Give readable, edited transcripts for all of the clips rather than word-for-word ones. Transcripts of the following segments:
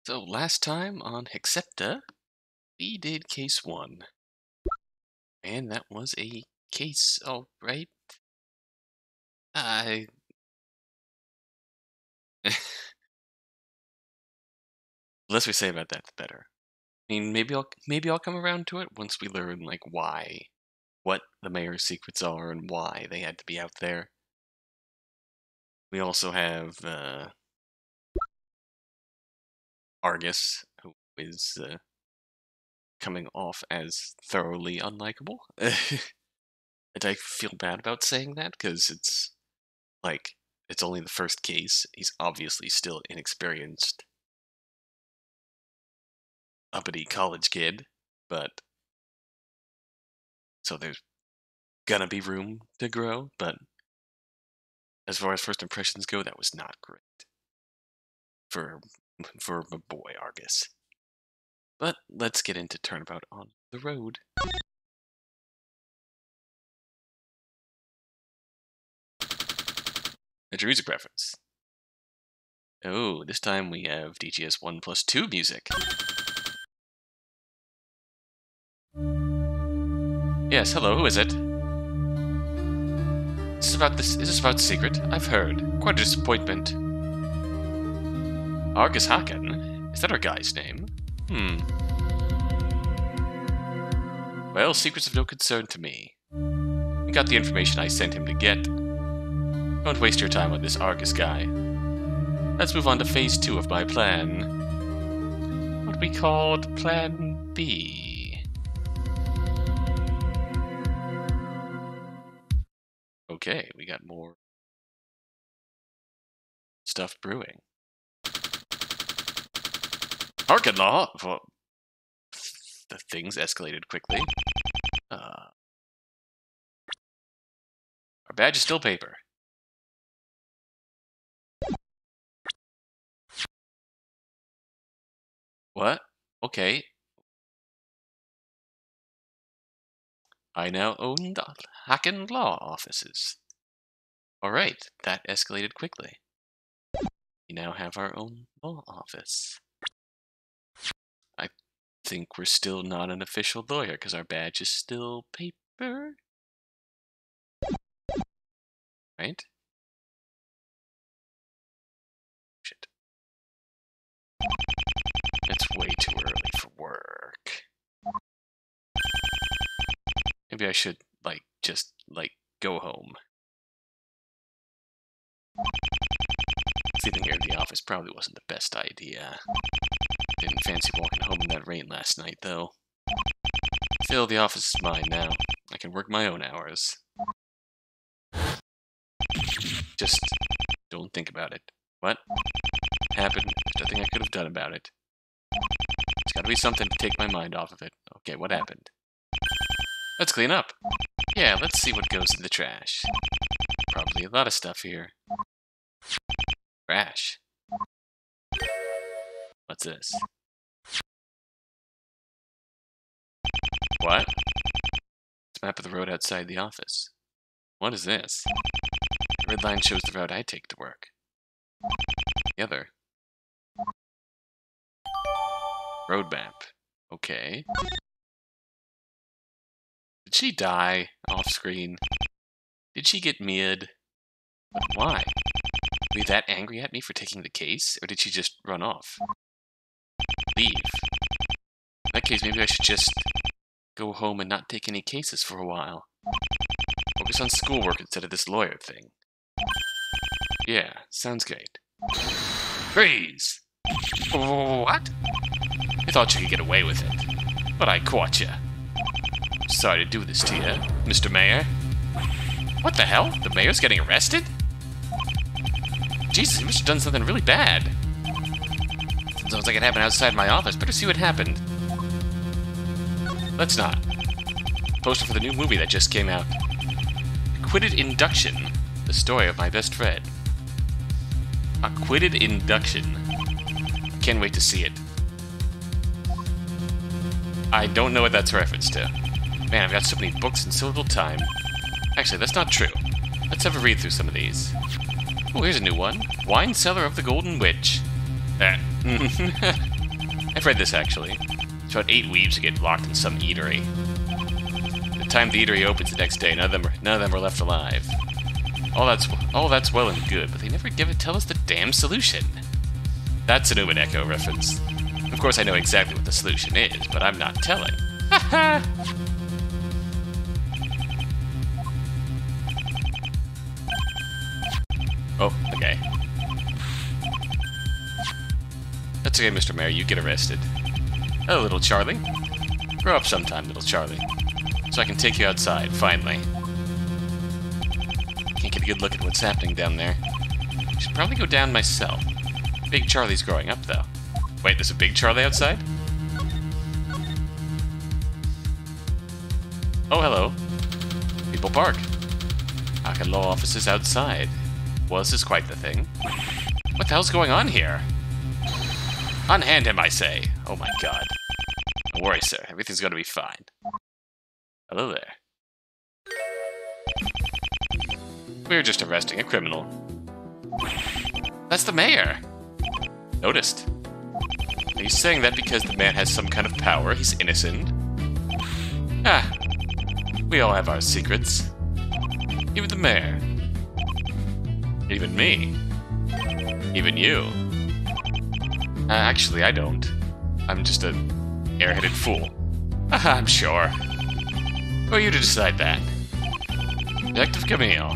So last time on Hexepta, we did case 1. And that was a case, alright. The less we say about that, the better. I mean, maybe I'll come around to it once we learn, like, what the mayor's secrets are and why they had to be out there. We also have, Argus, who is, coming off as thoroughly unlikable. And I feel bad about saying that, because it's only the first case. He's obviously still inexperienced, uppity college kid, but so there's gonna be room to grow, but as far as first impressions go, that was not great for my boy Argus. But let's get into Turnabout on the Road. At your music preference. Oh, this time we have DGS 1+2 music. Yes, hello, who is it? Is this about secret? I've heard. Quite a disappointment. Argus Hakan? Is that our guy's name? Well, secret's of no concern to me. He got the information I sent him to get. Don't waste your time on this Argus guy. Let's move on to phase 2 of my plan. What we called Plan B. Okay, we got more stuff brewing. Harkin law! The things escalated quickly. Our badge is still paper. What? Okay. I now own the Hack and Law offices. Alright, that escalated quickly. We now have our own law office. I think we're still not an official lawyer because our badge is still paper. Right? Shit. It's way too early for work. Maybe I should, just go home. Sleeping here in the office probably wasn't the best idea. Didn't fancy walking home in that rain last night, though. Still, the office is mine now. I can work my own hours. Just don't think about it. What happened? There's nothing I could have done about it. There's gotta be something to take my mind off of it. Okay, what happened? Let's clean up. Yeah, let's see what goes in the trash. Probably a lot of stuff here. Trash. What's this? What? It's a map of the road outside the office. What is this? The red line shows the route I take to work. The other. Road map. Okay. Did she die off screen? Did she get mid? But why? Were you that angry at me for taking the case? Or did she just run off? Leave. In that case, maybe I should just go home and not take any cases for a while. Focus on schoolwork instead of this lawyer thing. Yeah, sounds great. Freeze! What? You thought you could get away with it, but I caught you. Sorry to do this to you, Mr. Mayor. What the hell? The mayor's getting arrested? Jesus, he must have done something really bad. Sounds like it happened outside my office. Better see what happened. Let's not. Poster for the new movie that just came out. Acquitted Induction. The story of my best friend. Acquitted Induction. Can't wait to see it. I don't know what that's a reference to. Man, I've got so many books and so little time. Actually, that's not true. Let's have a read through some of these. Oh, here's a new one. Wine Cellar of the Golden Witch. I've read this, actually. It's about 8 weebs who get locked in some eatery. By the time the eatery opens the next day, none of them are left alive. All that's well and good, but they never tell us the damn solution. That's an Uman Echo reference. Of course, I know exactly what the solution is, but I'm not telling. Haha! Oh, okay. That's okay, Mr. Mayor, you get arrested. Hello, little Charlie. Grow up sometime, little Charlie. So I can take you outside, finally. Can't get a good look at what's happening down there. I should probably go down myself. Big Charlie's growing up, though. Wait, there's a big Charlie outside? Oh, hello. People Park. Hakan Law offices outside. Well, this is quite the thing. What the hell's going on here? Unhand him, I say. Oh my god. Don't worry, sir. Everything's gonna be fine. Hello there. We're just arresting a criminal. That's the mayor! Noticed. Are you saying that because the man has some kind of power, he's innocent? Ah. We all have our secrets. Even the mayor. Even me. Even you. Actually, I don't. I'm just a airheaded fool. I'm sure. Who are you to decide that? Detective Camille.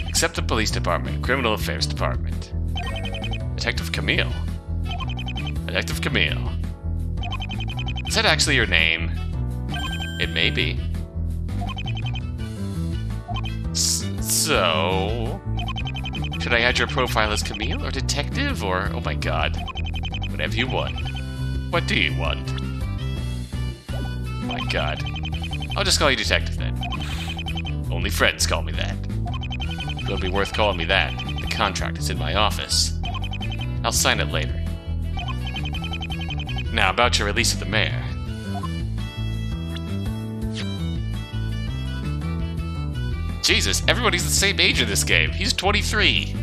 Hexepta Police Department, Criminal Affairs Department. Detective Camille. Detective Camille. Is that actually your name? It may be. So... should I add your profile as Camille or Detective or... oh my god. Whatever you want. What do you want? Oh my god. I'll just call you Detective then. Only friends call me that. It'll be worth calling me that. The contract is in my office. I'll sign it later. Now, about your release of the mayor. Jesus, everybody's the same age in this game. He's 23.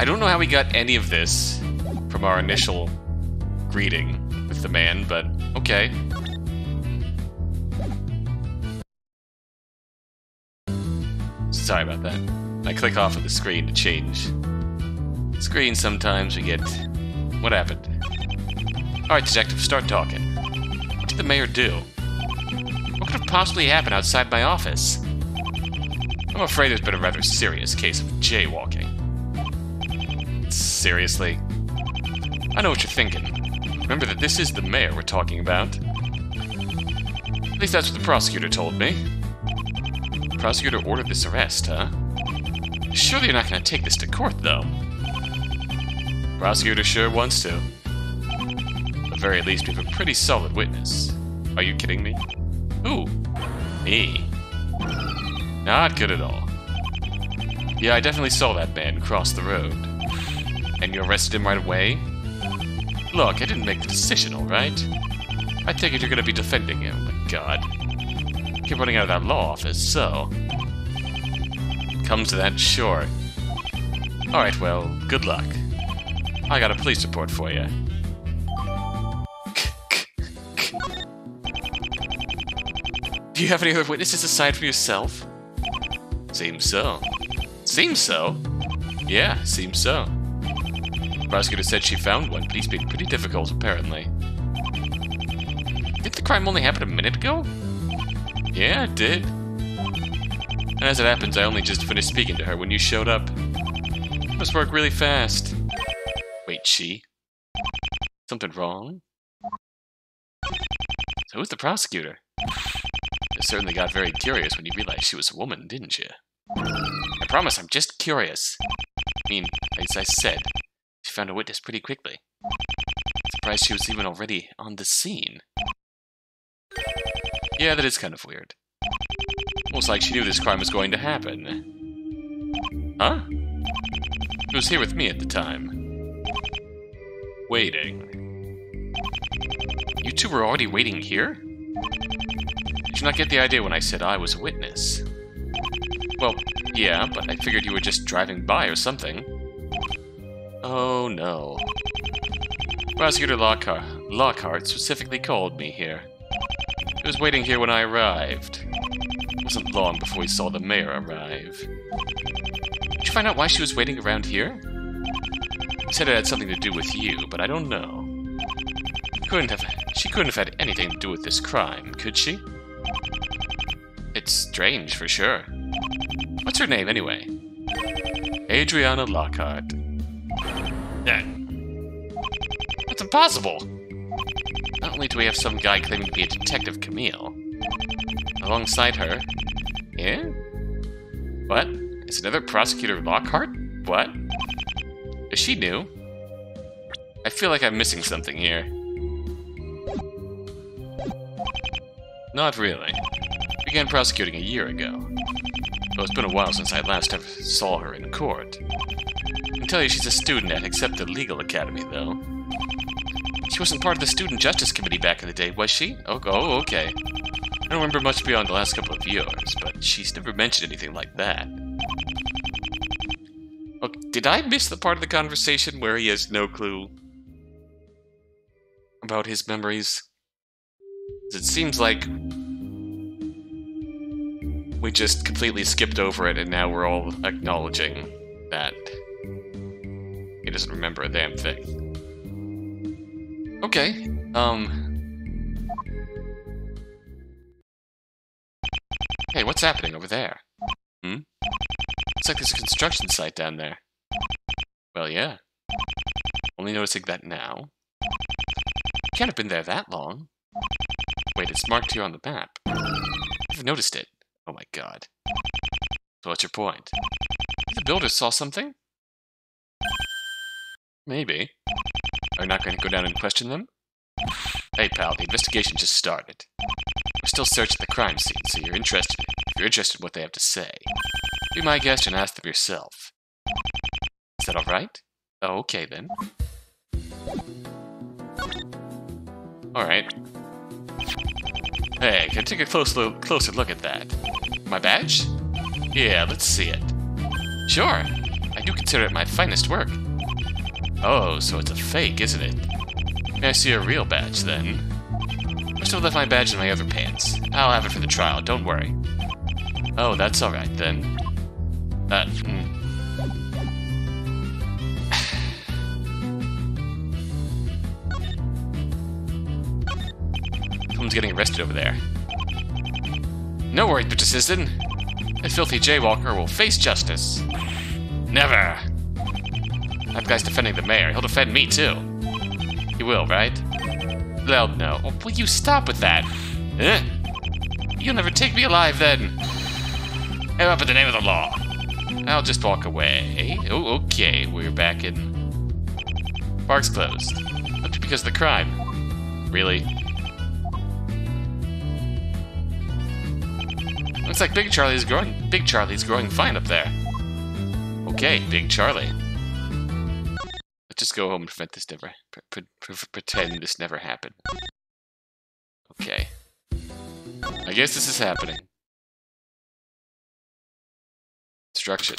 I don't know how we got any of this from our initial greeting with the man, but okay. Sorry about that. I click off of the screen to change screen sometimes. We get... what happened? Alright, Detective, start talking. What did the mayor do? What could have possibly happened outside my office? I'm afraid there's been a rather serious case of jaywalking. Seriously? I know what you're thinking. Remember that this is the mayor we're talking about. At least that's what the prosecutor told me. The prosecutor ordered this arrest, huh? Surely you're not going to take this to court, though. Prosecutor sure wants to. At the very least, we have a pretty solid witness. Are you kidding me? Who? Me. Not good at all. Yeah, I definitely saw that man cross the road. And you arrested him right away? Look, I didn't make the decision, alright? I take it you're gonna be defending him. Oh my god. Keep running out of that law office, so... comes to that, sure. Alright, well, good luck. I got a police report for you. Do you have any other witnesses aside from yourself? Seems so. Seems so? Yeah, seems so. The prosecutor said she found one, but he's been pretty difficult, apparently. Didn't the crime only happen a minute ago? Yeah, it did. And as it happens, I only just finished speaking to her when you showed up. Must work really fast. Wait, she? Something wrong? So who's the prosecutor? You certainly got very curious when you realized she was a woman, didn't you? I promise, I'm just curious. I mean, as I said, she found a witness pretty quickly. Surprised she was even already on the scene. Yeah, that is kind of weird. Almost like she knew this crime was going to happen. Huh? She was here with me at the time. Waiting. You two were already waiting here? Did you not get the idea when I said I was a witness? Well, yeah, but I figured you were just driving by or something. Oh no. Prosecutor Lockhart specifically called me here. He was waiting here when I arrived. It wasn't long before he saw the mayor arrive. Did you find out why she was waiting around here? He said it had something to do with you, but I don't know. She couldn't have had anything to do with this crime, could she? It's strange, for sure. What's her name, anyway? Adriana Lockhart. That's impossible! Not only do we have some guy claiming to be a Detective Camille, alongside her... Yeah? What? Is another Prosecutor Lockhart? What? Is she new? I feel like I'm missing something here. Not really. Began prosecuting a year ago. Though it's been a while since I last ever saw her in court. I can tell you she's a student at Hexepta Legal Academy, though. She wasn't part of the Student Justice Committee back in the day, was she? Oh, okay. I don't remember much beyond the last couple of years, but she's never mentioned anything like that. Oh, did I miss the part of the conversation where he has no clue about his memories? It seems like we just completely skipped over it, and now we're all acknowledging that he doesn't remember a damn thing. Okay, Hey, what's happening over there? Looks like there's a construction site down there. Well, yeah. Only noticing that now. Can't have been there that long. Wait, it's marked here on the map. I've noticed it. Oh my god. So what's your point? The builders saw something? Maybe. Are you not going to go down and question them? Hey pal, the investigation just started. We're still searching the crime scene, so if you're interested in what they have to say, be my guest and ask them yourself. Is that alright? Oh, okay then. Alright. Hey, can I take a closer look at that? My badge? Yeah, let's see it. Sure. I do consider it my finest work. Oh, so it's a fake, isn't it? May I see a real badge, then? I still left my badge in my other pants. I'll have it for the trial, don't worry. Oh, that's alright, then. Someone's getting arrested over there. No worries, Mr. Citizen. That filthy jaywalker will face justice. Never! That guy's defending the mayor. He'll defend me, too. He will, right? Well, no. Oh, will you stop with that? You'll never take me alive, then. Hey, up in the name of the law. I'll just walk away. Oh, okay. We're back in... Park's closed. That's because of the crime. Really? Looks like Big Charlie's growing fine up there. Okay, Big Charlie. Let's just go home and prevent this pretend this never happened. Okay. I guess this is happening. Instruction.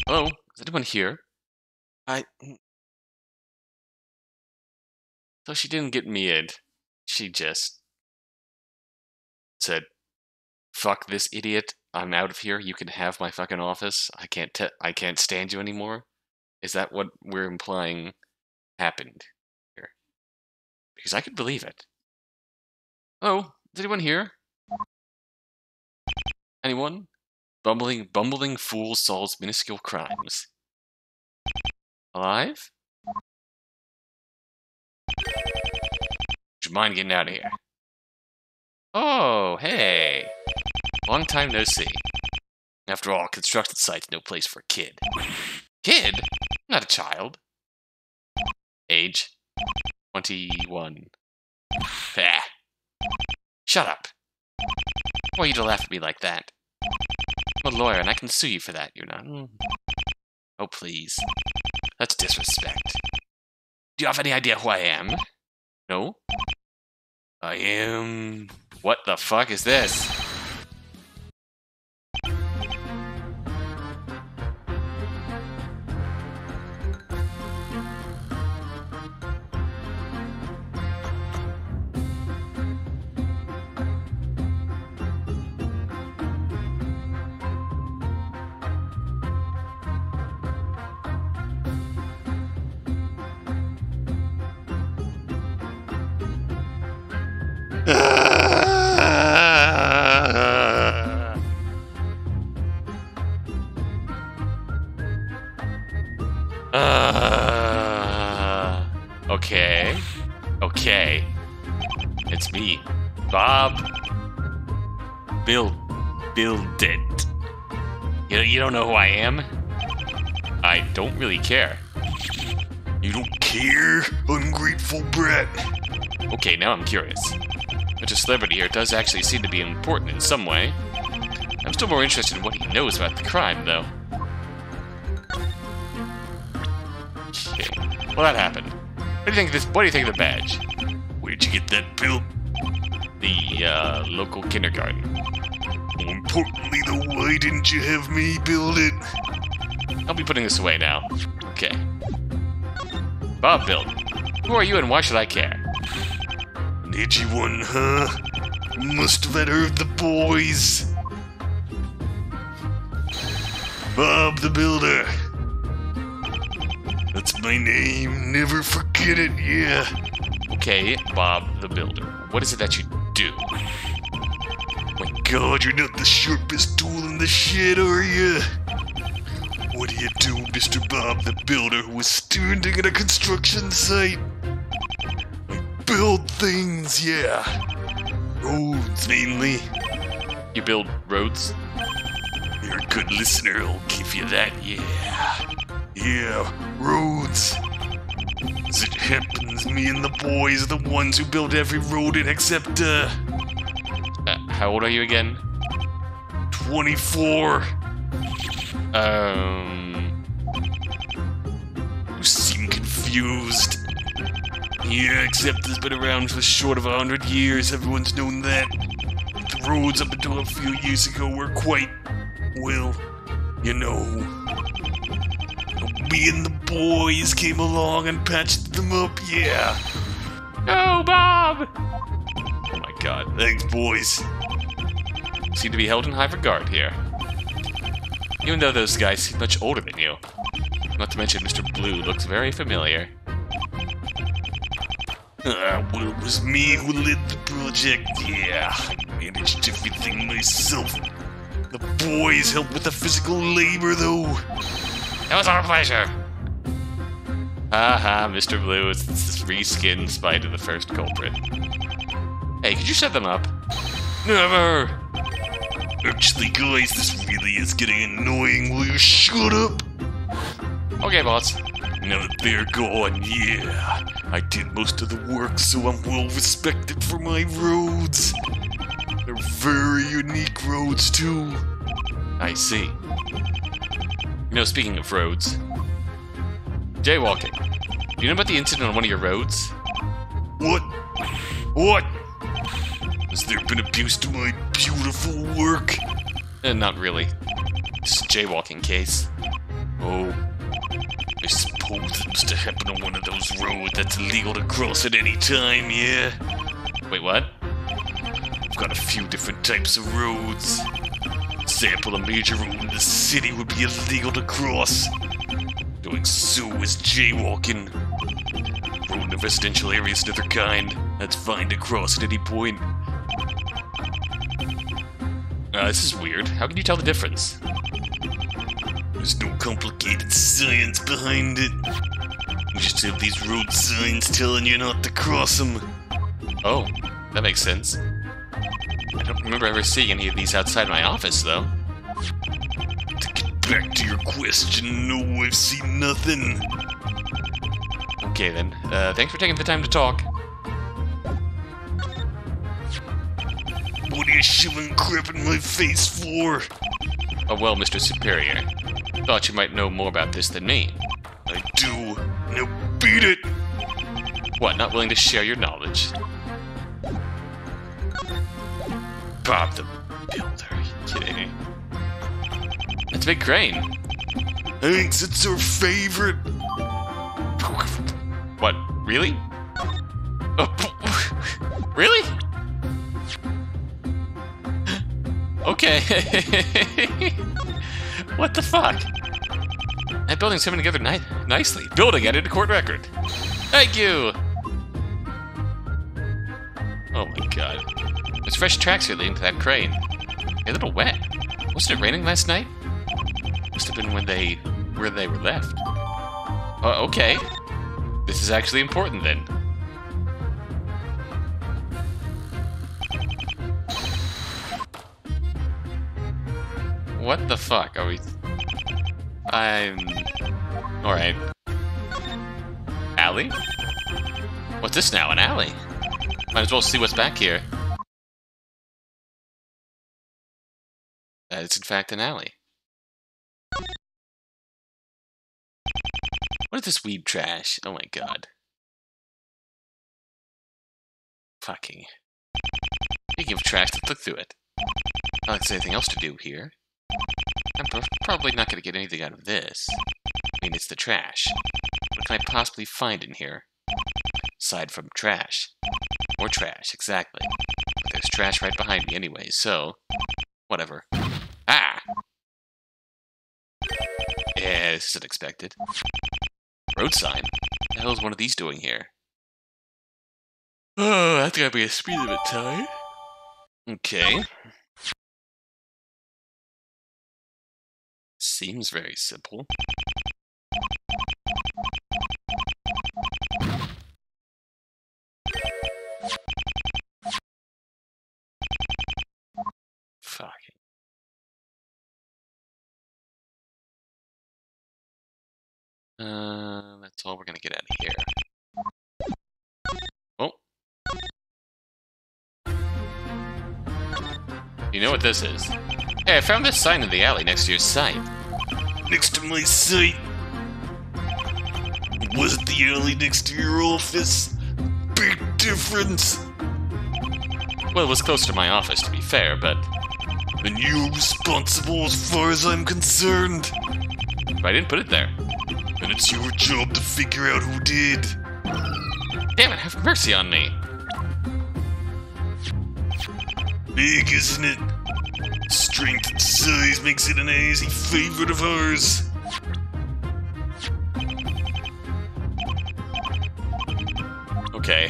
Hello? Is anyone here? So she didn't get me in. She just said, "Fuck this idiot. I'm out of here. You can have my fucking office. I can't stand you anymore." Is that what we're implying happened here? Because I could believe it. Oh, is anyone here? Anyone? Bumbling fool solves minuscule crimes. Alive? Would you mind getting out of here? Oh, hey. Long time no see. After all, construction site's no place for a kid. Kid? I'm not a child. Age? 21. Bah. Shut up. Why are you to laugh at me like that? I'm a lawyer and I can sue you for that, you know. Oh, please. much respect. Do you have any idea who I am? No? I am... What the fuck is this? Okay. Okay. It's me. Bob. Build it. You don't know who I am? I don't really care. You don't care, ungrateful brat? Okay, now I'm curious. But a celebrity here does actually seem to be important in some way. I'm still more interested in what he knows about the crime, though. Okay. Well, that happened. What do you think of this? What do you think of the badge? Where'd you get that built? The local kindergarten. More importantly, though, why didn't you have me build it? I'll be putting this away now. Okay. Bob built. Who are you and why should I care? An edgy one, huh? Must have had heard the boys. Bob the Builder. That's my name. Never forget it, yeah. Okay, Bob the Builder. What is it that you do? My God, you're not the sharpest tool in the shed, are you? What do you do, Mr. Bob the Builder, who is standing at a construction site? I build things, yeah. Roads, mainly. You build roads? You're a good listener, I'll give you that, yeah. Yeah, roads. As it happens, me and the boys are the ones who build every road in Hexepta. How old are you again? 24. You seem confused. Yeah, Hexepta's been around for short of 100 years, everyone's known that. But the roads up until a few years ago were quite, well, you know. Me and the boys came along and patched them up, yeah. No, Bob! Oh my God. Thanks, boys. Seem to be held in high regard here. Even though those guys seem much older than you. Not to mention Mr. Blue looks very familiar. Well, it was me who led the project, yeah. I managed everything myself. The boys helped with the physical labor, though. It was our pleasure! Haha, Mr. Blue is this reskinned spite of the first culprit. Hey, could you set them up? Never! Actually, guys, this really is getting annoying. Will you shut up? Okay, boss. Now that they're gone, yeah. I did most of the work, so I'm well respected for my roads. They're very unique roads, too. I see. You know, speaking of roads, jaywalking. Do you know about the incident on one of your roads? What? What? Has there been abuse to my beautiful work? Not really. Just a jaywalking case. Oh. I suppose it must have happened on one of those roads that's illegal to cross at any time, yeah? Wait, what? I've got a few different types of roads. Example, a major road in the city would be illegal to cross. Doing so is jaywalking. Road in a residential area is another kind. That's fine to cross at any point. This is weird. How can you tell the difference? There's no complicated science behind it. We just have these road signs telling you not to cross them. Oh, that makes sense. I don't remember ever seeing any of these outside my office, though. To get back to your question, no, I've seen nothing. Okay, then. Thanks for taking the time to talk. What are you shoving crap in my face for? Oh, well, Mr. Superior. Thought you might know more about this than me. I do. Now beat it! What, not willing to share your knowledge? Bob the Builder, are you kidding me? It's a big crane. Thanks, it's our favorite. What, really? Oh, really? Okay. What the fuck? That building's coming together nicely. Building added to court record. Thank you! Oh my god. There's fresh tracks here leading to that crane. They're a little wet. Wasn't it raining last night? Must have been where they were left. Okay. This is actually important then. What the fuck are we... Alright. Alley? What's this now, an alley? Might as well see what's back here. That is in fact an alley. What is this weed trash? Oh my god. Fucking. Speaking of trash, let's look through it. Not like there's anything else to do here. I'm probably not going to get anything out of this. I mean, it's the trash. What can I possibly find in here? Aside from trash. More trash, exactly. But there's trash right behind me anyway, so... whatever. Ah! Yeah, this isn't expected. Road sign? What the hell is one of these doing here? Oh, that's gotta be a speed limit sign. Okay. Seems very simple. Fuck. That's all we're gonna get out of here. Oh. You know what this is? Hey, I found this sign in the alley next to your site. Next to my site. Was it the alley next to your office? Big difference. Well, it was close to my office, to be fair, but... Then you're responsible as far as I'm concerned. But I didn't put it there. And it's your job to figure out who did. Damn it, have mercy on me. Big, isn't it? Strength and size makes it an easy favorite of ours. Okay,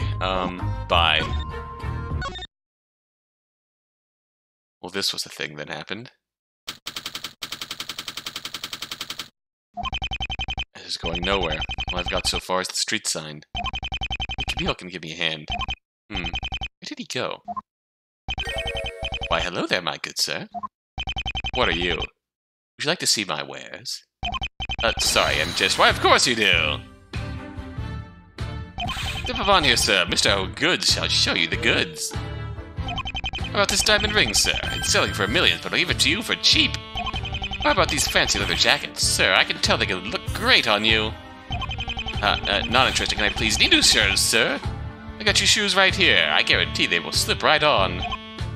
bye. Well, this was a thing that happened. This is going nowhere. All I've got so far is the street sign. Camille can give me a hand. Where did he go? Why, hello there, my good sir. What are you? Would you like to see my wares? Sorry, I'm just... Why, of course you do! Step up on here, sir. Mr. O'Goods shall show you the goods. How about this diamond ring, sir? It's selling for millions, but I'll give it to you for cheap. How about these fancy leather jackets? Sir, I can tell they could look great on you. Not interested. Can I please need new shoes, sir? I got your shoes right here. I guarantee they will slip right on.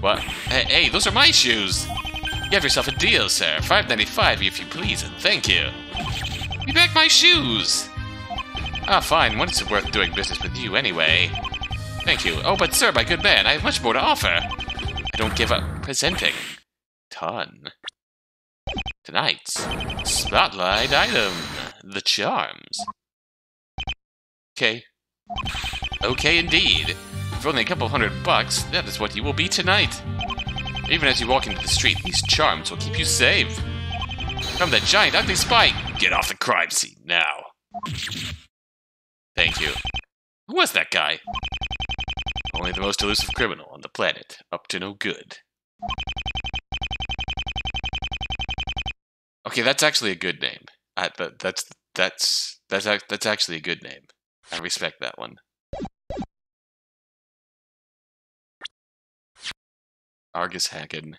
What? Hey, those are my shoes. You have yourself a deal, sir. $5.95 if you please, and thank you. You back my shoes. Ah, fine. When is it worth doing business with you anyway? Thank you. Oh, but sir, my good man, I have much more to offer. I don't give up presenting. Tonight's spotlight item, the charms. Okay, indeed. For only a couple $100, that is what you will be tonight. Even as you walk into the street, these charms will keep you safe. From the giant ugly spike, get off the crime scene now. Thank you. Who was that guy? Only the most elusive criminal on the planet, up to no good. Okay, that's actually a good name. That's actually a good name. I respect that one. Argus Hakan.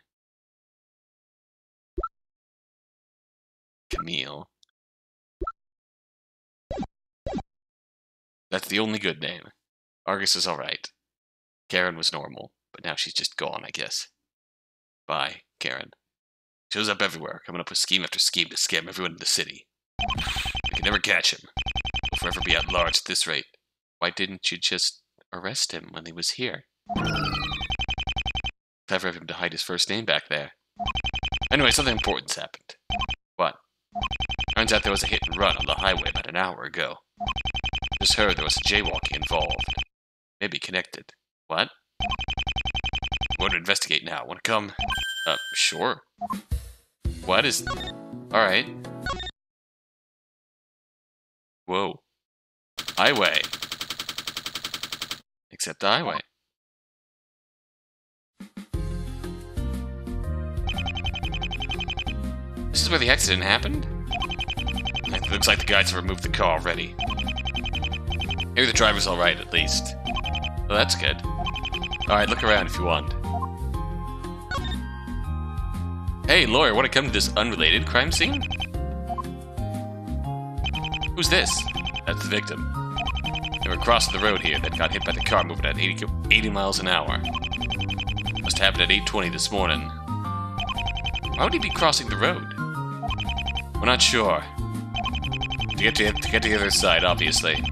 Camille. That's the only good name. Argus is alright. Karen was normal, but now she's just gone, I guess. Bye, Karen. Shows up everywhere, coming up with scheme after scheme to scam everyone in the city. I can never catch him. He'll forever be at large at this rate. Why didn't you just arrest him when he was here? Clever of him to hide his first name back there. Anyway, something important's happened. What? Turns out there was a hit and run on the highway about an hour ago. Just heard there was a jaywalking involved. Maybe connected. What? I'm going to investigate now. Want to come? Sure. What is... Alright. Whoa. Highway. Except the highway. This is where the accident happened? It looks like the guys have removed the car already. Maybe the driver's alright, at least. Well, that's good. Alright, look around if you want. Hey, lawyer, want to come to this unrelated crime scene? Who's this? That's the victim. They were crossing the road here that got hit by the car moving at 80 miles an hour. Must have happened at 8:20 this morning. Why would he be crossing the road? We're not sure. To get to the other side, obviously.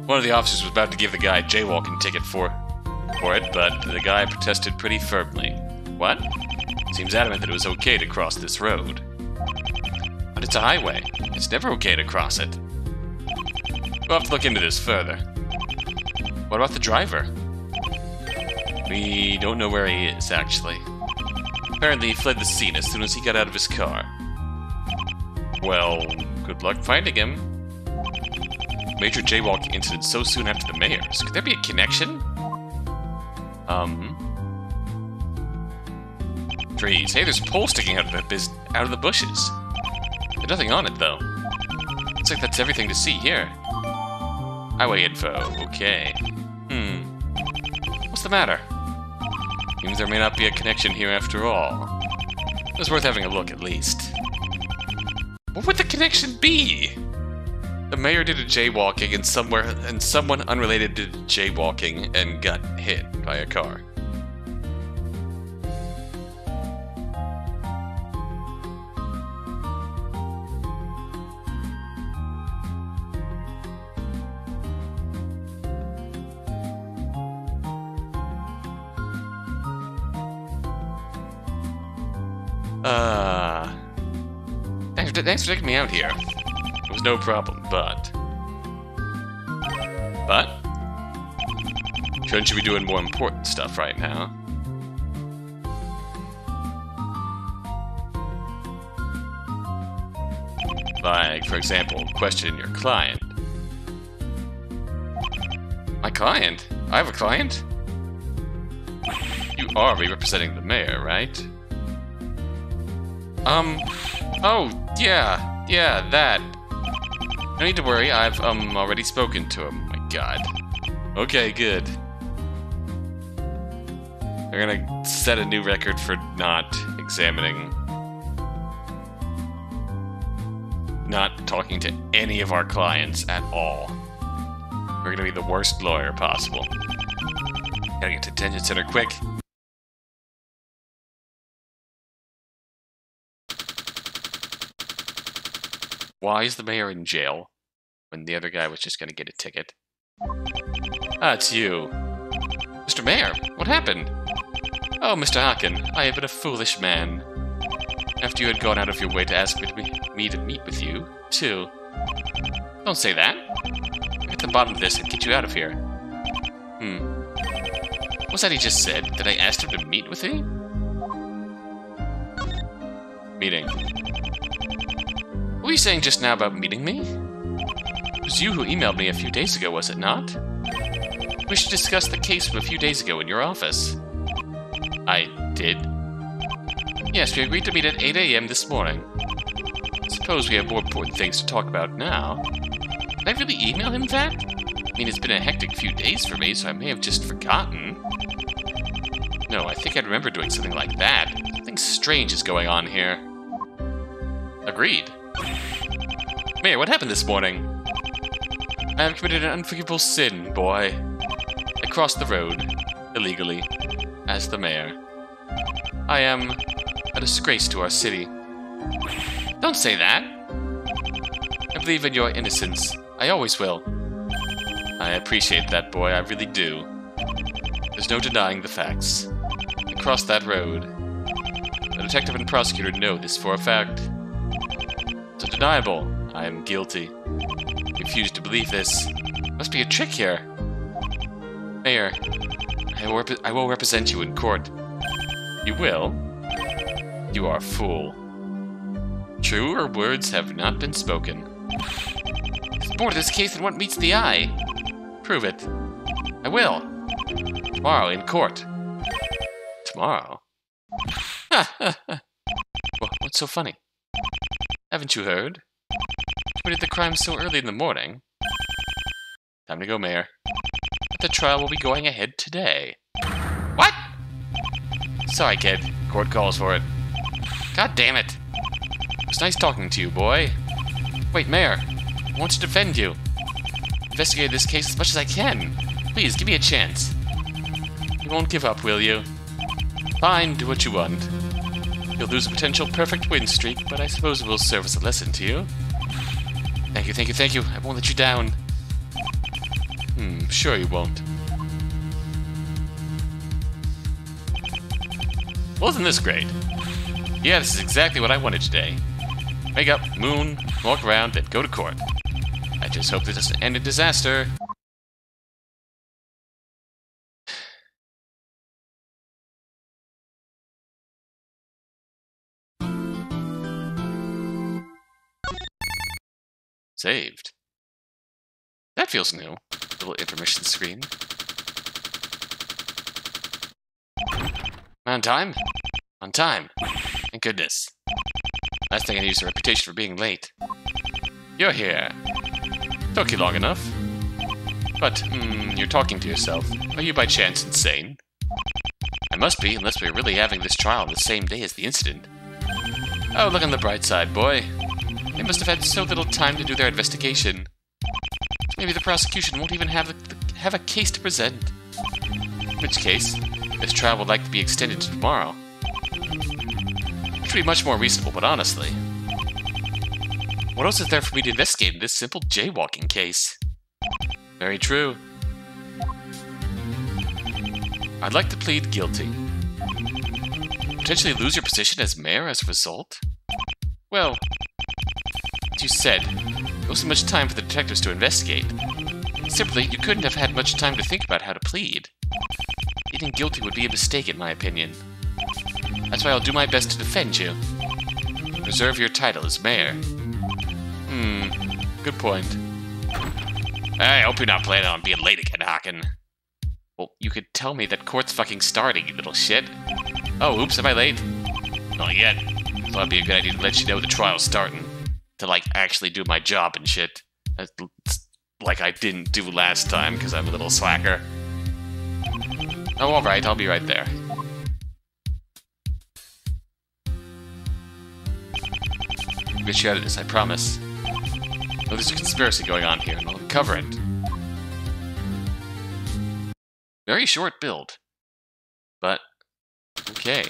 One of the officers was about to give the guy a jaywalking ticket for it, but the guy protested pretty firmly. What? Seems adamant that it was okay to cross this road. But it's a highway. It's never okay to cross it. We'll have to look into this further. What about the driver? We don't know where he is, actually. Apparently he fled the scene as soon as he got out of his car. Well, good luck finding him. Major jaywalking incident so soon after the mayor's. Could there be a connection? Trees. Hey, there's a pole sticking out of the bushes. There's nothing on it, though. Looks like that's everything to see here. Highway info. Okay. What's the matter? Seems there may not be a connection here after all. It was worth having a look, at least. What would the connection be? The mayor did a jaywalking and someone unrelated did jaywalking and got hit by a car. Thanks for taking me out here. It was no problem, but... Shouldn't you be doing more important stuff right now? Like, for example, questioning your client. My client? I have a client? You are representing the mayor, right? Oh, yeah, that. No need to worry, I've, already spoken to him. My god. Okay, good. They're gonna set a new record for not talking to any of our clients at all. We're gonna be the worst lawyer possible. Gotta get to detention center quick. Why is the mayor in jail when the other guy was just gonna get a ticket? Ah, it's you. Mr. Mayor, what happened? Oh, Mr. Hakan, I have been a foolish man. After you had gone out of your way to ask me to meet with you, too. Don't say that. I'll get to the bottom of this and get you out of here. What's that he just said? That I asked him to meet with me? Meeting. What were you saying just now about meeting me? It was you who emailed me a few days ago, was it not? We should discuss the case from a few days ago in your office. I did? Yes, we agreed to meet at 8 a.m. this morning. Suppose we have more important things to talk about now. Did I really email him that? I mean, it's been a hectic few days for me, so I may have just forgotten. No, I think I remember doing something like that. Something strange is going on here. Agreed. Mayor, what happened this morning? I have committed an unforgivable sin, boy. I crossed the road, illegally, as the mayor. I am a disgrace to our city. Don't say that. I believe in your innocence. I always will. I appreciate that, boy, I really do. There's no denying the facts. I crossed that road. The detective and prosecutor know this for a fact. It's undeniable. I am guilty. I refuse to believe this. Must be a trick here. Mayor, I will represent you in court. You will? You are a fool. Truer words have not been spoken. There's more to this case than what meets the eye. Prove it. I will. Tomorrow in court. Tomorrow? What's so funny? Haven't you heard? Committed the crime so early in the morning. Time to go, Mayor. The trial will be going ahead today. What? Sorry, kid. Court calls for it. God damn it. It was nice talking to you, boy. Wait, Mayor. I want to defend you. Investigate this case as much as I can. Please, give me a chance. You won't give up, will you? Fine, do what you want. You'll lose a potential perfect win streak, but I suppose it will serve as a lesson to you. Thank you, thank you, thank you. I won't let you down. Sure you won't. Well, isn't this great? Yeah, this is exactly what I wanted today. Wake up, moon, walk around, then go to court. I just hope this doesn't end in disaster. Saved. That feels new. Little intermission screen. On time? On time. Thank goodness. Last thing I need is a reputation for being late. You're here. Took you long enough. But, you're talking to yourself. Are you by chance insane? I must be, unless we're really having this trial on the same day as the incident. Oh, look on the bright side, boy. They must have had so little time to do their investigation. Maybe the prosecution won't even have a case to present. In which case, this trial would like to be extended to tomorrow. Which would be much more reasonable, but honestly. What else is there for me to investigate in this simple jaywalking case? Very true. I'd like to plead guilty. Potentially lose your position as mayor as a result? Well, as you said, there wasn't much time for the detectives to investigate. Simply, you couldn't have had much time to think about how to plead. Pleading guilty would be a mistake, in my opinion. That's why I'll do my best to defend you. Preserve your title as mayor. Good point. I hope you're not planning on being late again, Hakan. Well, you could tell me that court's fucking starting, you little shit. Oh, oops, am I late? Not yet. Thought it'd be a good idea to let you know the trial's starting. To, like, actually do my job and shit. Like I didn't do last time, because I'm a little slacker. Oh, alright, I'll be right there. I'll get you out of this, I promise. Oh, there's a conspiracy going on here, and I'll uncover it. Very short build. But, okay.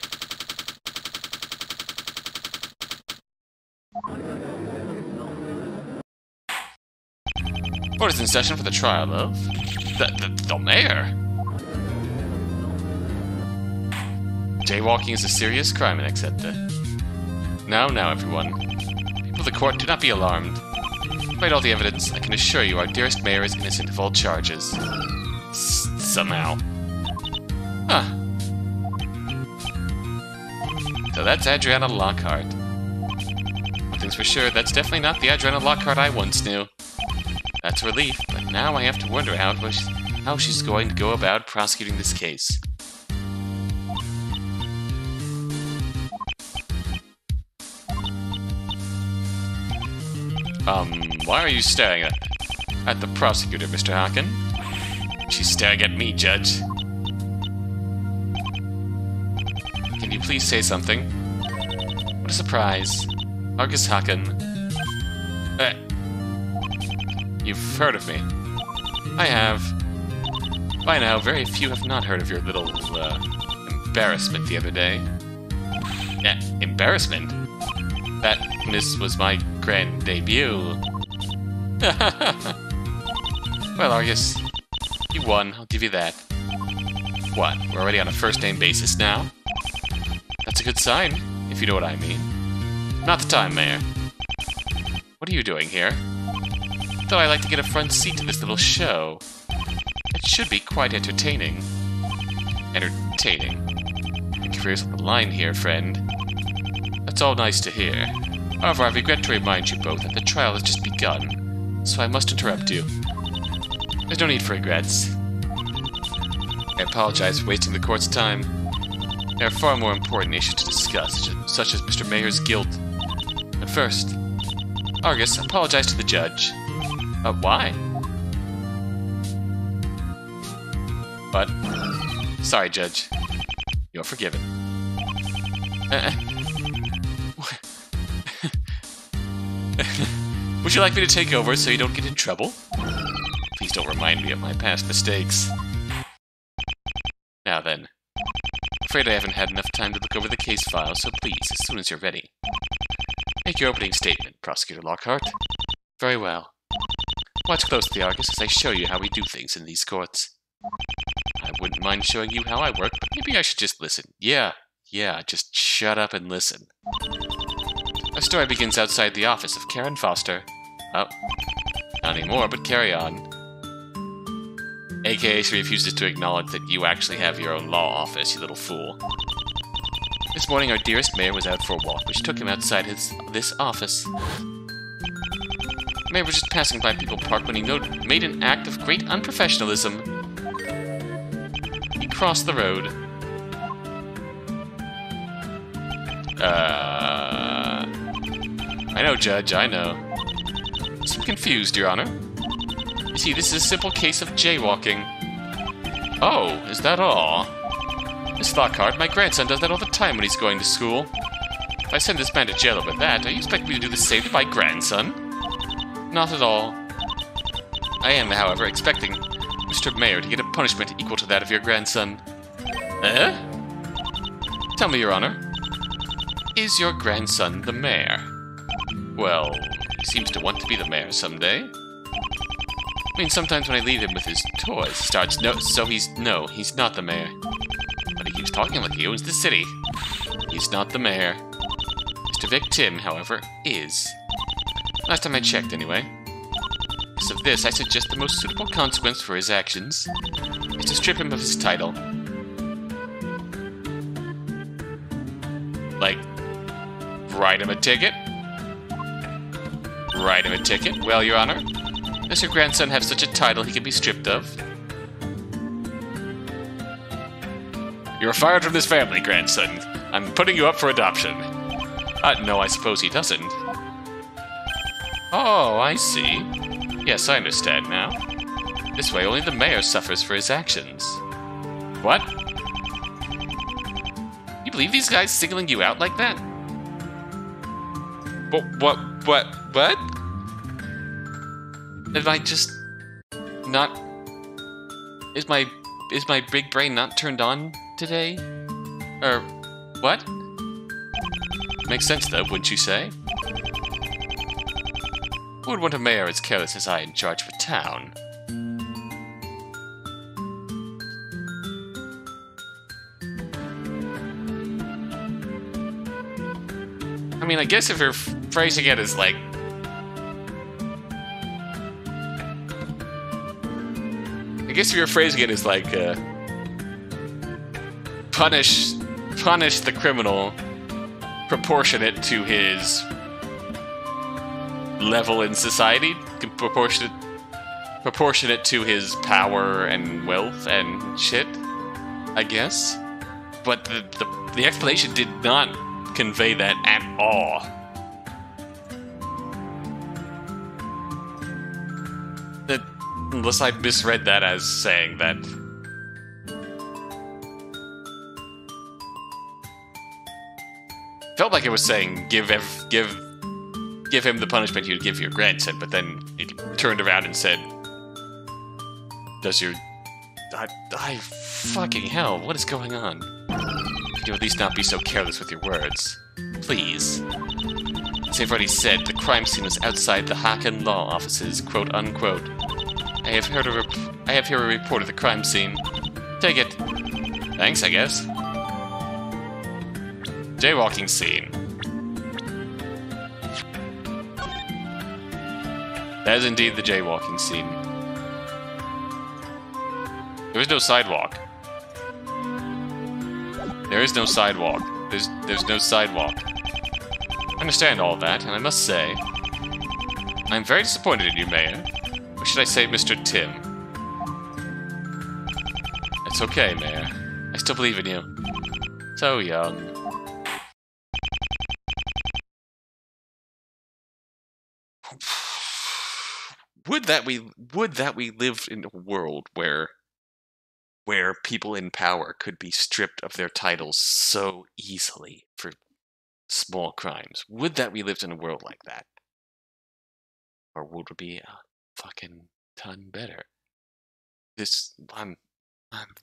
Court is in session for the trial of the mayor. Jaywalking is a serious crime in Hexepta. Now, everyone. People of the court, do not be alarmed. Despite all the evidence, I can assure you our dearest mayor is innocent of all charges. Somehow. Huh. So that's Adriana Lockhart. One thing's for sure, that's definitely not the Adriana Lockhart I once knew. That's a relief, but now I have to wonder how she's going to go about prosecuting this case. Why are you staring at the prosecutor, Mr. Hakan? She's staring at me, Judge. Can you please say something? What a surprise. Argus Hakan. You've heard of me. I have. By now, very few have not heard of your little, embarrassment the other day. Embarrassment? This was my grand debut. Well, Argus, you won. I'll give you that. What? We're already on a first-name basis now? That's a good sign, if you know what I mean. Not the time, Mayor. What are you doing here? Thought I'd like to get a front seat to this little show. It should be quite entertaining. Entertaining. Your career's on the line here, friend. That's all nice to hear. However, I regret to remind you both that the trial has just begun, so I must interrupt you. There's no need for regrets. I apologize for wasting the court's time. There are far more important issues to discuss, such as Mr. Mayor's guilt. But first, Argus, apologize to the judge. Why? What? Sorry, Judge. You're forgiven. Would you like me to take over so you don't get in trouble? Please don't remind me of my past mistakes. Now then. I'm afraid I haven't had enough time to look over the case file, so please, as soon as you're ready. Make your opening statement, Prosecutor Lockhart. Very well. Watch closely, Argus, as I show you how we do things in these courts. I wouldn't mind showing you how I work, but maybe I should just listen. Yeah, just shut up and listen. Our story begins outside the office of Karen Foster. Oh, not anymore, but carry on. AKA she refuses to acknowledge that you actually have your own law office, you little fool. This morning our dearest mayor was out for a walk, which took him outside this office. The mayor was just passing by People Park when he made an act of great unprofessionalism. He crossed the road. I know, Judge, I know. I'm confused, Your Honor. You see, this is a simple case of jaywalking. Oh, is that all? Miss Lockhart, my grandson does that all the time when he's going to school. If I send this man to jail over that, do you expect me to do the same to my grandson? Not at all. I am, however, expecting Mr. Mayor to get a punishment equal to that of your grandson. Tell me, Your Honor. Is your grandson the mayor? Well, he seems to want to be the mayor someday. I mean, sometimes when I leave him with his toys, he starts, he's not the mayor. But he keeps talking like he owns the city. He's not the mayor. Mr. Vic Tim, however, is. Last time I checked, anyway. Because of this, I suggest the most suitable consequence for his actions is to strip him of his title. Like, write him a ticket? Write him a ticket? Well, Your Honor, does your grandson have such a title he can be stripped of? You're fired from this family, grandson. I'm putting you up for adoption. No, I suppose he doesn't. Oh, I see. Yes, I understand now. This way, only the mayor suffers for his actions. What? You believe these guys singling you out like that? What? Am I just not... Is my big brain not turned on today? Or what? Makes sense though, wouldn't you say? Who would want a mayor as careless as I in charge of a town? I mean, I guess if you're phrasing it as like... I guess if you're phrasing it as like, punish the criminal proportionate to his level in society, proportionate to his power and wealth and shit, I guess. But the explanation did not convey that at all. Unless I misread that as saying that. Felt like it was saying give him the punishment you'd give your grandson, but then it turned around and said Does your... I fucking hell, what is going on? Could you at least not be so careless with your words? Please. As I've already said, the crime scene was outside the Hakan law offices, quote unquote. I have here a report of the crime scene. Take it. Thanks, I guess. Jaywalking scene. That is indeed the jaywalking scene. There is no sidewalk. There is no sidewalk. There's no sidewalk. I understand all that, and I must say, I'm very disappointed in you, Mayor. Or should I say, Mr. Tim? It's okay, Mayor. I still believe in you. So young. Would that we lived in a world where people in power could be stripped of their titles so easily for small crimes. Would that we lived in a world like that? Or would it be a fucking ton better?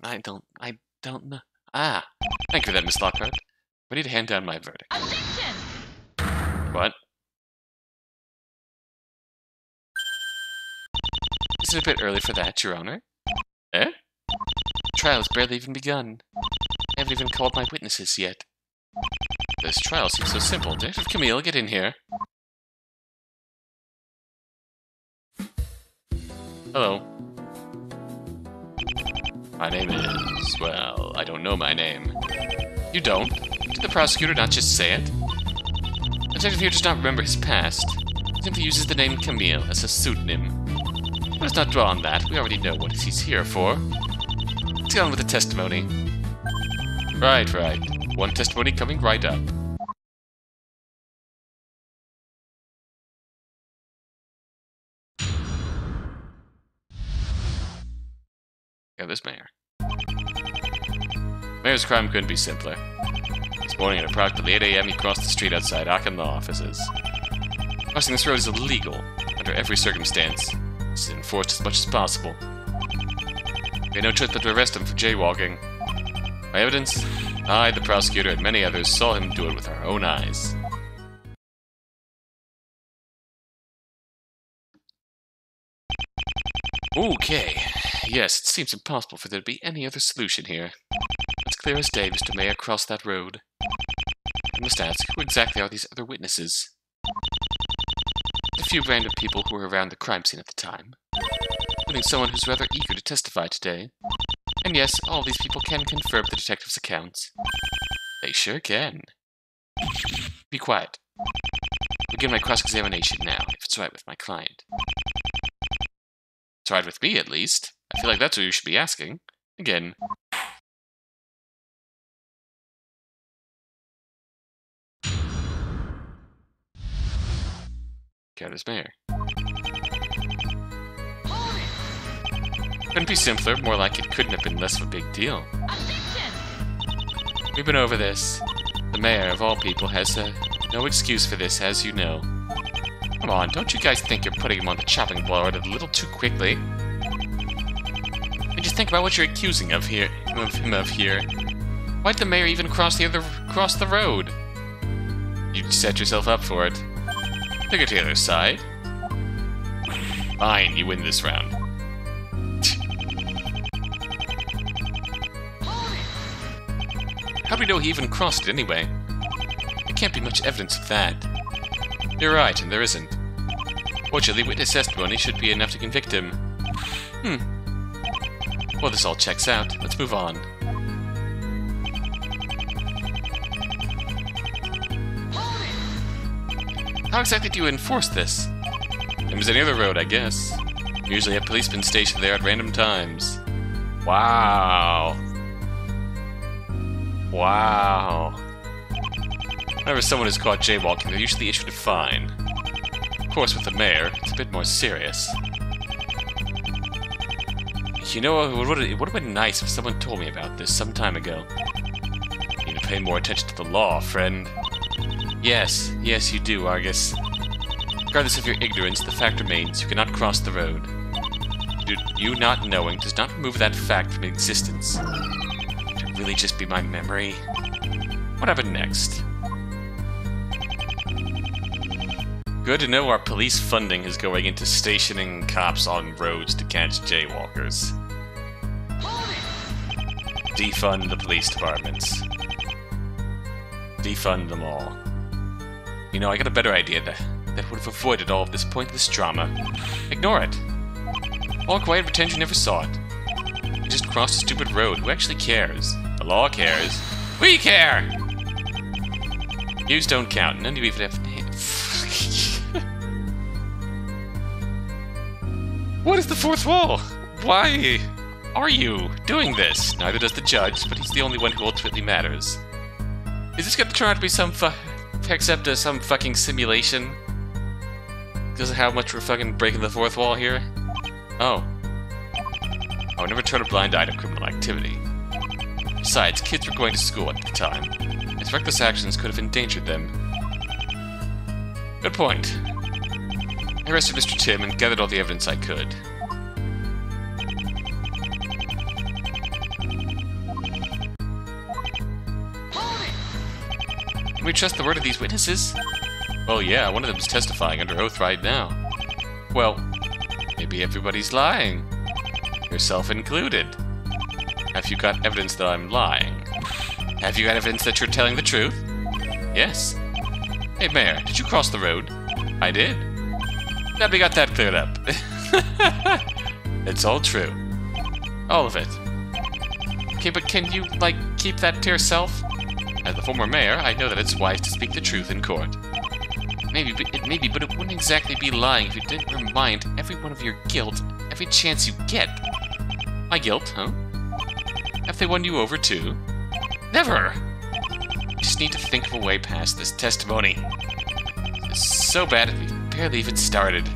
I don't know. Ah, thank you for that, Miss Lockhart. Ready to hand down my verdict. Objection! What? Is it a bit early for that, Your Honor? Eh? The trial has barely even begun. I haven't even called my witnesses yet. This trial seems so simple. Detective Camille, get in here. Hello. My name is... well, I don't know my name. You don't? Did the prosecutor not just say it? The detective here does not remember his past. He simply uses the name Camille as a pseudonym. Let us not dwell on that. We already know what he's here for. Let's get on with the testimony. Right. One testimony coming right up. Yeah, this mayor. Mayor's crime couldn't be simpler. This morning at approximately 8 a.m. he crossed the street outside Hakan law offices. Crossing this road is illegal under every circumstance. This is enforced as much as possible. We had no choice but to arrest him for jaywalking. My evidence? I, the prosecutor, and many others saw him do it with our own eyes. Okay. Yes, it seems impossible for there to be any other solution here. It's clear as day Mr. Mayor crossed that road. I must ask, who exactly are these other witnesses? A few random people who were around the crime scene at the time, including someone who's rather eager to testify today. And yes, all these people can confirm the detective's accounts. They sure can. Be quiet. Begin my cross-examination now, if it's right with my client. It's right with me, at least. I feel like that's what you should be asking. Again. Countess Mayor. Couldn't be simpler, more like it couldn't have been less of a big deal. Objection! We've been over this. The mayor, of all people, has no excuse for this, as you know. Come on, don't you guys think you're putting him on the chopping block a little too quickly? And just think about what you're accusing of him of here. Why'd the mayor even cross the road? You set yourself up for it. Take it to the other side. Fine, you win this round. How do we know he even crossed it anyway? There can't be much evidence of that. You're right, and there isn't. Fortunately, witness testimony should be enough to convict him. Well, this all checks out. Let's move on. How exactly do you enforce this? Same as any other road, I guess. You usually have policemen stationed there at random times. Wow. Wow. Whenever someone is caught jaywalking, they're usually issued a fine. Of course, with the mayor, it's a bit more serious. You know, it would have been nice if someone told me about this some time ago. You need to pay more attention to the law, friend. Yes, you do, Argus. Regardless of your ignorance, the fact remains you cannot cross the road. You you not knowing does not remove that fact from existence. Could it really just be my memory? What happened next? Good to know our police funding is going into stationing cops on roads to catch jaywalkers. Defund the police departments. Defund them all. You know, I got a better idea that would have avoided all of this pointless drama. Ignore it. Walk away and pretend you never saw it. You just crossed a stupid road. Who actually cares? The law cares. We care! Views don't count. None of you even have... What is the fourth wall? Why are you doing this? Neither does the judge, but he's the only one who ultimately matters. Is this gonna turn out to be some Hexepta, some fucking simulation? Because of how much we're fucking breaking the fourth wall here? Oh. I would never turn a blind eye to criminal activity. Besides, kids were going to school at the time. His reckless actions could have endangered them. Good point. I arrested Mr. Tim and gathered all the evidence I could. Can we trust the word of these witnesses? Well, yeah, one of them is testifying under oath right now. Well, maybe everybody's lying. Yourself included. Have you got evidence that I'm lying? Have you got evidence that you're telling the truth? Yes. Hey, Mayor, did you cross the road? I did. Glad we got that cleared up. It's all true. All of it. Okay, but can you, like, keep that to yourself? As the former mayor, I know that it's wise to speak the truth in court. Maybe, but it wouldn't exactly be lying if you didn't remind everyone of your guilt every chance you get. My guilt, huh? Have they won you over too? Never! You just need to think of a way past this testimony. It's so bad that we've barely even started.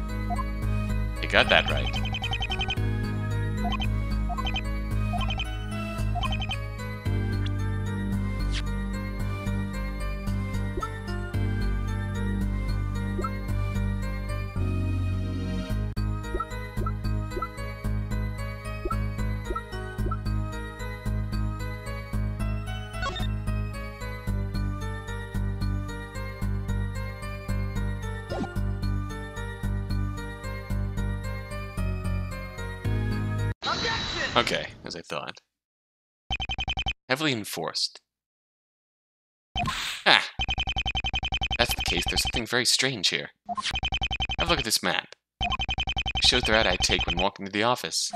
You got that right. Okay, as I thought. Heavily enforced. Ah! That's the case, there's something very strange here. Have a look at this map. It shows the route I take when walking to the office.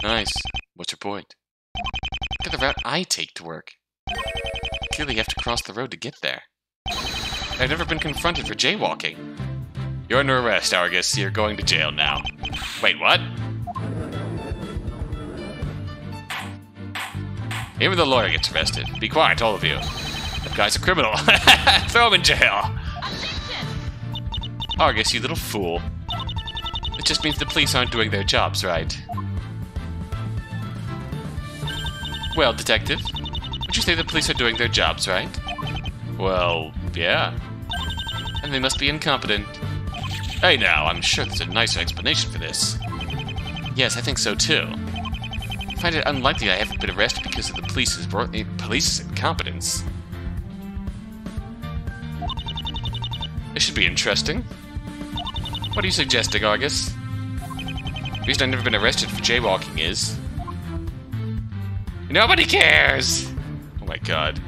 Nice. What's your point? Look at the route I take to work. Clearly you have to cross the road to get there. I've never been confronted for jaywalking. You're under arrest, Argus. You're going to jail now. Wait, what? Even the lawyer gets arrested. Be quiet, all of you. That guy's a criminal. Throw him in jail. Argus, you little fool. It just means the police aren't doing their jobs right. Well, detective, would you say the police are doing their jobs right? Well, yeah. And they must be incompetent. Hey now, I'm sure there's a nicer explanation for this. Yes, I think so too. I find it unlikely I haven't been arrested because of the police's incompetence. This should be interesting. What are you suggesting, Argus? The reason I've never been arrested for jaywalking is... Nobody cares! Oh my god.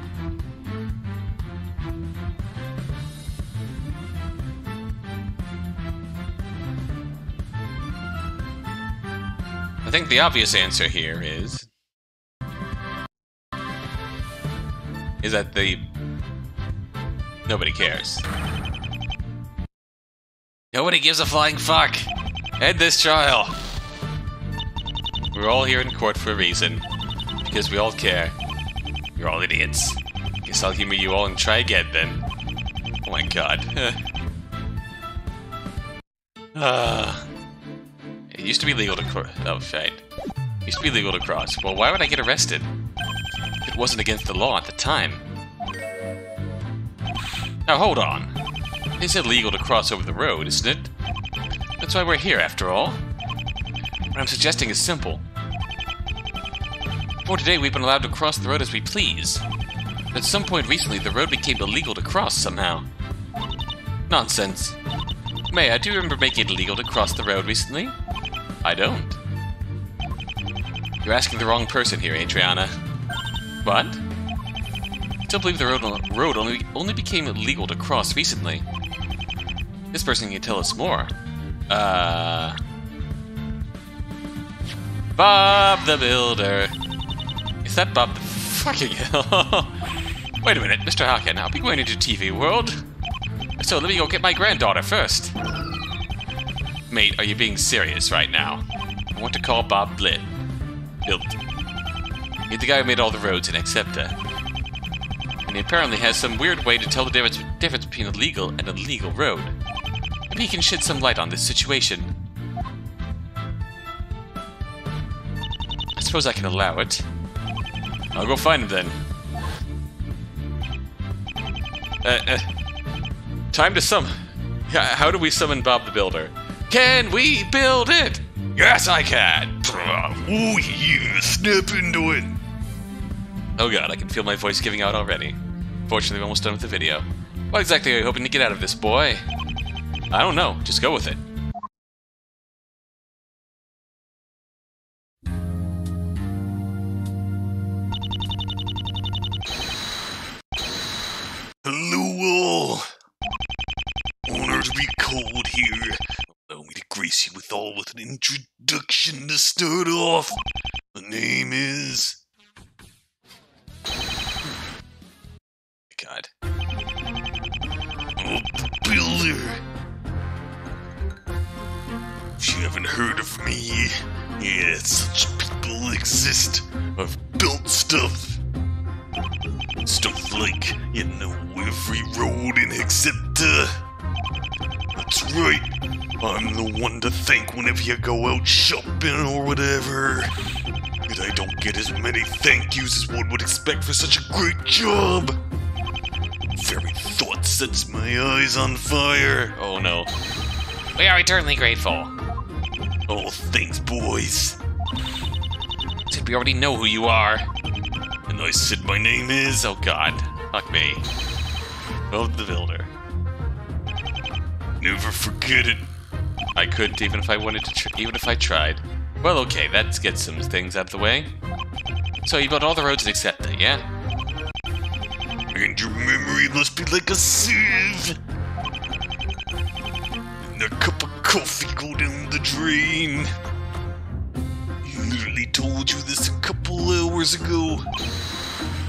I think the obvious answer here is that nobody cares. Nobody gives a flying fuck! End this trial! We're all here in court for a reason. Because we all care. You're all idiots. Guess I'll humor you all and try again then. Oh my god. It used to be legal to cross. Oh, shit. It used to be legal to cross. Well, why would I get arrested? It wasn't against the law at the time. Now, hold on. It's illegal to cross over the road, isn't it? That's why we're here, after all. What I'm suggesting is simple. For today, we've been allowed to cross the road as we please. But at some point recently, the road became illegal to cross somehow. Nonsense. Maya, do you remember making it illegal to cross the road recently? I don't. You're asking the wrong person here, Adriana. What? I still believe the road only became illegal to cross recently. This person can tell us more. Bob the Builder. Is that Bob the fucking hell? Wait a minute, Mr. Hakan, I'll be going into TV World. So let me go get my granddaughter first. Mate, are you being serious right now? I want to call Bob Built. He's the guy who made all the roads in Hexepta. And he apparently has some weird way to tell the difference between a legal and a illegal road. Maybe he can shed some light on this situation. I suppose I can allow it. I'll go find him then. Time to summon. How do we summon Bob the Builder? Can we build it? Yes, I can. Oh yeah, snap into it. Oh god, I can feel my voice giving out already. Fortunately, we're almost done with the video. What exactly are you hoping to get out of this, boy? I don't know. Just go with it. Hello all. Honor to be called here. Allow me to grace you all with an introduction to start off. The name is... God. Bob the Builder. If you haven't heard of me, yeah, such people exist. I've built stuff. Stuff like, you know, every road in Hexepta. That's right. I'm the one to thank whenever you go out shopping or whatever. But I don't get as many thank yous as one would expect for such a great job. Very thought sets my eyes on fire. Oh no. We are eternally grateful. Oh, thanks, boys. Said we already know who you are. And I said my name is... Oh god. Fuck me. Bob the Builder. Never forget it. I couldn't even if I wanted to, even if I tried. Well, okay, let's get some things out of the way. So you built all the roads in Hexepta, yeah? And your memory must be like a sieve. And a cup of coffee go down the drain. He literally told you this a couple hours ago.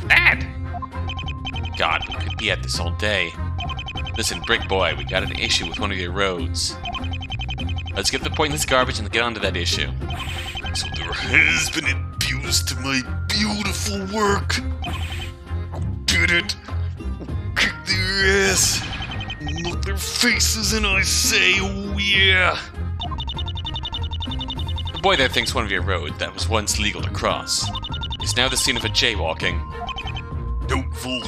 Dad! God, we could be at this all day. Listen, Brick Boy, we got an issue with one of your roads. Let's get the pointless garbage and get onto that issue. So there has been abuse to my beautiful work. Get it? Kick their ass. Look their faces and I say, oh yeah. The boy there thinks one of your roads that was once legal to cross is now the scene of a jaywalking. Doubtful.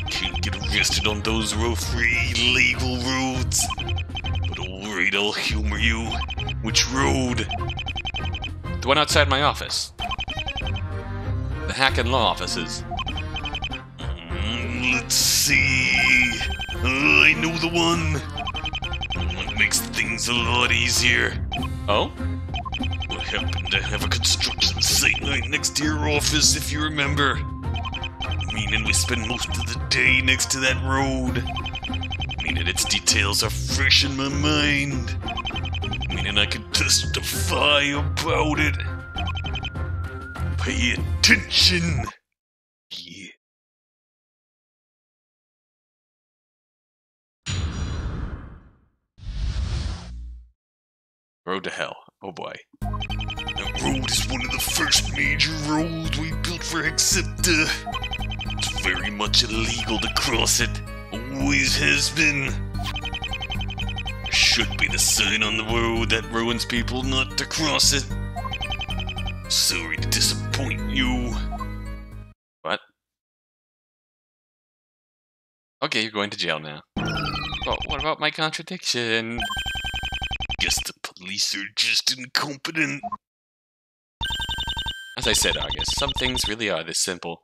Can't get arrested on those road-free illegal roads. But alright, I'll humor you. Which road? The one outside my office. The Hack and Law offices. Let's see. I know the one. One makes things a lot easier. Oh? I happen to have a construction site right next to your office, if you remember. Meaning we spend most of the day next to that road. Meaning its details are fresh in my mind. Meaning I can testify about it. Pay attention. Yeah. Road to hell. Oh boy. That road is one of the first major roads we built for Hexepta. It's very much illegal to cross it. Always has been. There should be the sign on the road that warns people not to cross it. Sorry to disappoint you. What? Okay, you're going to jail now. Well, what about my contradiction? Guess the police are just incompetent. As I said, Argus, some things really are this simple.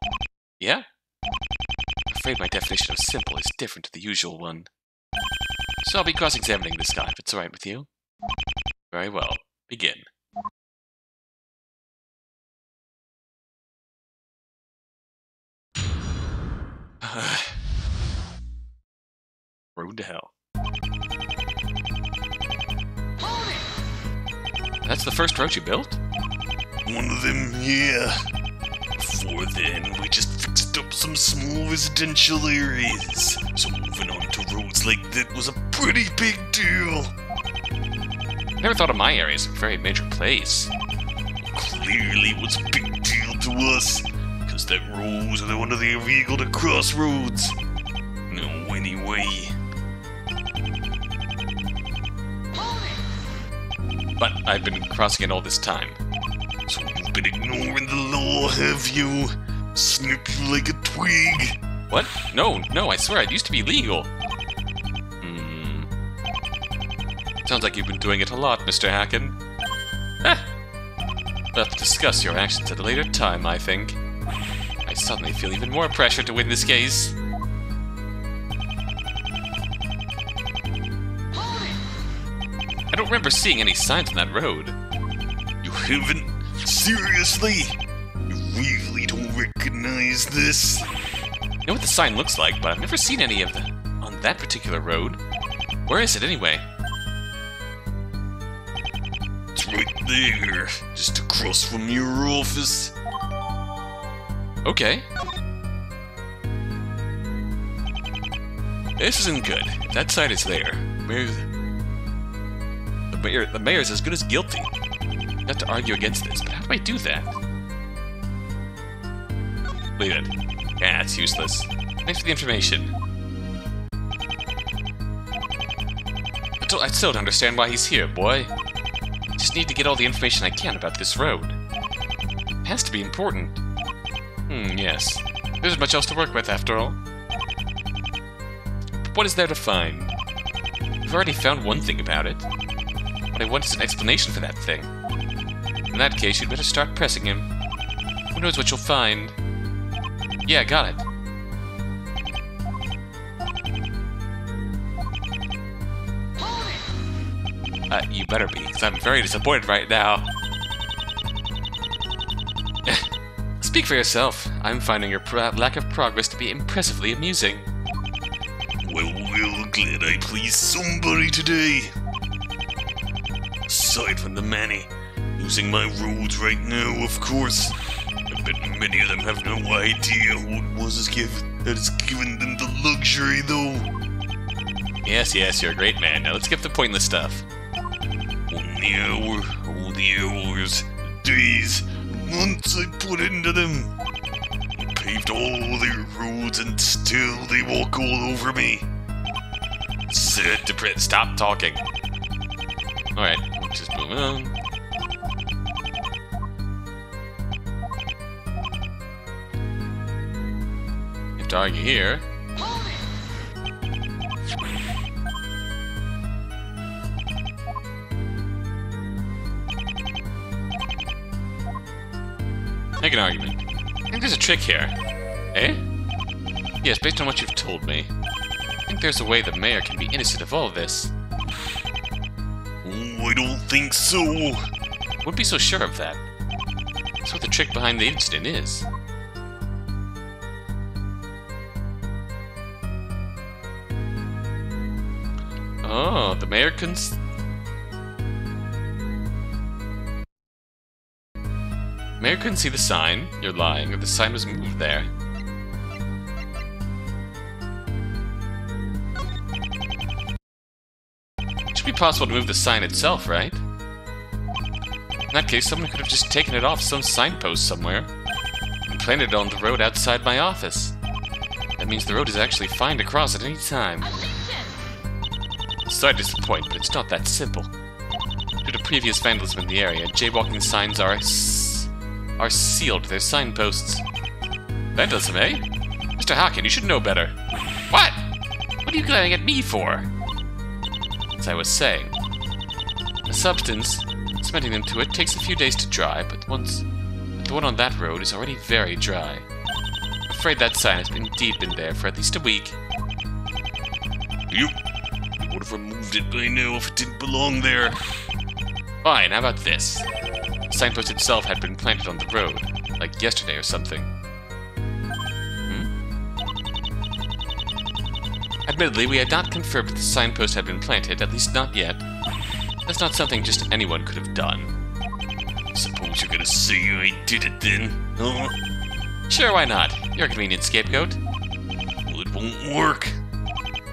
Yeah? I'm afraid my definition of simple is different to the usual one. So I'll be cross-examining this guy, if it's alright with you. Very well. Begin. Road to hell. That's the first road you built? One of them, yeah. Before then, we just fixed up some small residential areas. So moving on to roads like that was a pretty big deal. I never thought of my area as a very major place. Clearly it was a big deal to us, because that roads are one of the illegal to cross roads. No, anyway. But I've been crossing it all this time. So you've been ignoring the law, have you? Snip you like a twig. What? No, I swear, it used to be legal. Sounds like you've been doing it a lot, Mr. Hakan. We'll have to discuss your actions at a later time, I think. I suddenly feel even more pressure to win this case. I don't remember seeing any signs on that road. You haven't? Seriously? You really don't recognize this? I know what the sign looks like, but I've never seen any of them on that particular road. Where is it anyway? It's right there, just across from your office. Okay. This isn't good. If that sign is there, the mayor's as good as guilty. Not to argue against this, but how do I do that? Leave it. Yeah, it's useless. Thanks for the information. I still don't understand why he's here, boy. I just need to get all the information I can about this road. It has to be important. Yes. There isn't much else to work with, after all. But what is there to find? I've already found one thing about it. What I want is an explanation for that thing. In that case, you'd better start pressing him. Who knows what you'll find? Yeah, got it. You better be, because I'm very disappointed right now. Speak for yourself. I'm finding your lack of progress to be impressively amusing. Well, glad I pleased somebody today. Aside from the many using my roads right now, of course. I bet many of them have no idea who it was that has given them the luxury, though. Yes, you're a great man. Now let's get the pointless stuff. All the hours, the days, the months I put into them. I paved all their roads and still they walk all over me. Sad to print. Stop talking. Alright, we'll just move on. You have to argue here. Make an argument. I think there's a trick here. Eh? Yes, based on what you've told me. I think there's a way the mayor can be innocent of all of this. Oh, I don't think so. Wouldn't be so sure of that. That's what the trick behind the incident is. Oh, the mayor Mayor couldn't see the sign. You're lying, or the sign was moved there. It should be possible to move the sign itself, right? In that case, someone could have just taken it off some signpost somewhere and planted it on the road outside my office. That means the road is actually fine to cross at any time. Sorry to disappoint, but it's not that simple. Due to previous vandalism in the area, jaywalking signs are sealed to their signposts. Vandalism, eh? Mr. Hakan, you should know better. What? What are you glaring at me for? As I was saying, substance. Cementing them to it takes a few days to dry, but the one on that road is already very dry. I'm afraid that sign has indeed been there for at least a week. Yep. I would have removed it by now if it didn't belong there. Fine, how about this? The signpost itself had been planted on the road, like yesterday or something. Admittedly, we had not confirmed that the signpost had been planted, at least not yet. That's not something just anyone could have done. Suppose you're gonna say I did it then, huh? Sure, why not? You're a convenient scapegoat. Well, it won't work.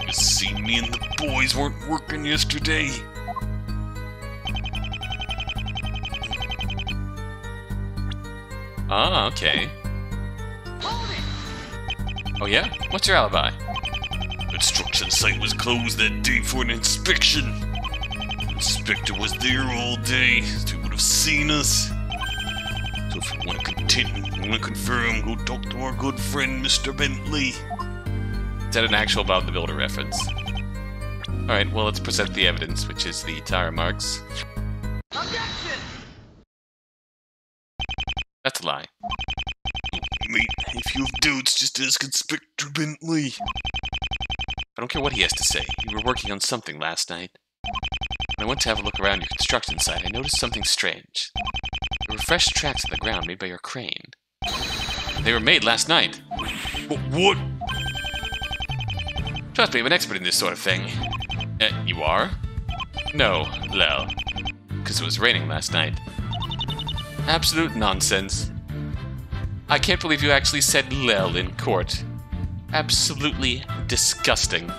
You see, me and the boys weren't working yesterday. Ah, okay. Oh yeah? What's your alibi? Construction site was closed that day for an inspection. Inspector was there all day, so he would have seen us. So if you want to confirm, go talk to our good friend Mr. Bentley. Is that an actual Bob the Builder reference? Alright, well let's present the evidence, which is the tire marks. Objection! That's a lie. Oh, mate, if you have doubts, just ask Inspector Bentley. I don't care what he has to say. You were working on something last night. When I went to have a look around your construction site, I noticed something strange. There were fresh tracks on the ground made by your crane. They were made last night. What? Trust me, I'm an expert in this sort of thing. You are? No, Lel. Because it was raining last night. Absolute nonsense. I can't believe you actually said Lel in court. Absolutely disgusting.